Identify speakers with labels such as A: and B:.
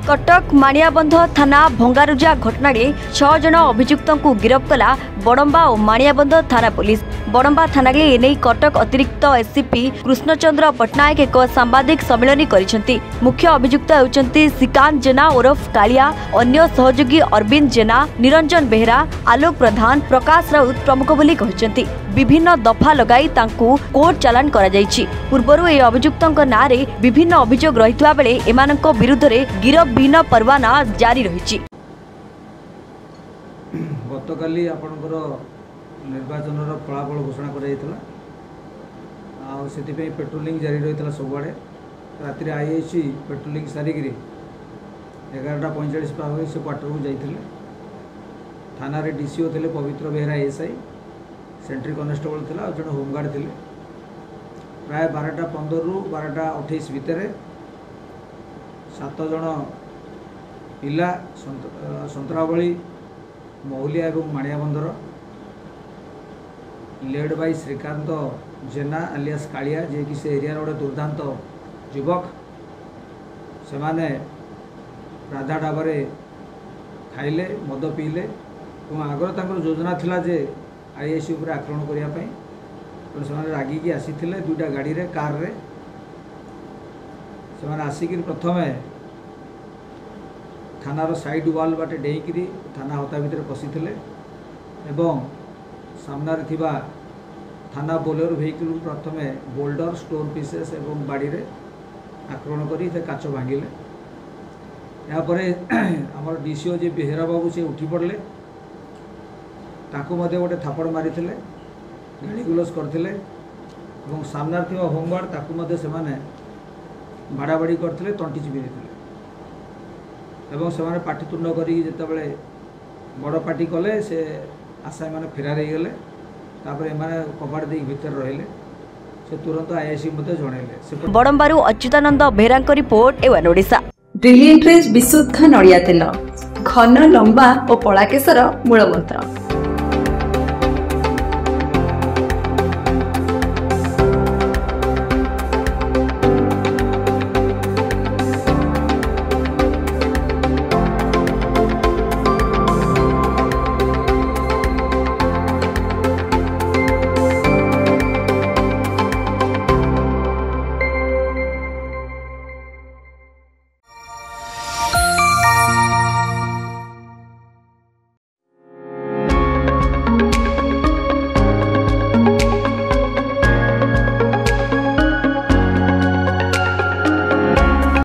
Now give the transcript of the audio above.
A: कटक माणियाबंध थाना भंगारुजा घटना 6 जन अभियुक्त को गिरफ्त कला बड़म्बा और माणियाबंध थाना पुलिस। बड़म्बा थाना एने कटक अतिरिक्त एससीपी कृष्णचंद्र पट्टनायक एक सांबादिक सम्मेलन करिसेंती। मुख्य अभियुक्त होउचंती श्रीकांत जेना उर्फ कालिया, अन्य सहयोगी अरविंद जेना, निरंजन बेहरा, आलोक प्रधान, प्रकाश राउत प्रमुख बोली कहिसेंती। विभिन्न दफा लगाई तांकू कोर्ट चालान करा जायछि। पूर्वरु ए अभियुक्तक नारे विभिन्न अभियोग रहितबा बेले एमानक विरुद्ध रे गिरफबिहीन परवाना जारी रहिछि।
B: गतकाली आपणकर निर्वाचन फलाफल घोषणा कर पेट्रोलिंग जारी रही है सबुआड़े। राति आईआईसी पेट्रोलिंग सारिक 11:45 पावे से क्वार्टर को जाते थाना रे डीसीओ थे पवित्र बेहरा एसआई, सेंट्री कनेस्टेबल थी और जड़े होमगार्ड थे। प्राय 12:15 रु 12:28 भितर 7 जन पिला संतरावली महुलिया और माणियाबंधर लेड बाय श्रीकांत जेना आलियास कालिया जे कि से एरिया गोटे दुर्दांत युवक से माने राधा डाबरे खाइले मद पीले और आगर तंकर योजना थिला जे आईआईसी उपर आक्रमण करने तो से रागिकी आसी 2टा गाड़ी रे कार रे से आसिक प्रथमे थानार साइड वाल बाटे डेईकरी थाना हता भितर पशिथिले एवं सामनारे थिबा थाना बोलेरो व्हीकल प्रथमे बोल्डर स्टोन पीसेस एवं बाड़ी रे आक्रमण करी से काच भांगिले। यापर आमर डीसीओ जे बेहरा बाबू से उठी पड़े ताकू मध्य गोटे थापड़ मारी गाड़ी गुलस करथिले एवं सामनार थिबा होमगार्ड ताकू मध्य से माने बाड़ाबाड़ी करथिले, तंटी चिपी देथिले एवं से माने पाटितुंड करी जेतेबेले बड़ पार्टी कले से आसामी माने फेरार हो गले। तापर एमाने कबाड़ दे भीतर रहिले से तुरंत आईआईसी मते जणैले।
A: बड़म्बारू अच्युतानंद बेहरा को रिपोर्ट एवन ओडिशा।
C: ब्रिलियंट रेज विशुद्ध नड़िया तेल घन लंबा और पड़ा केसर मूलमंत्र।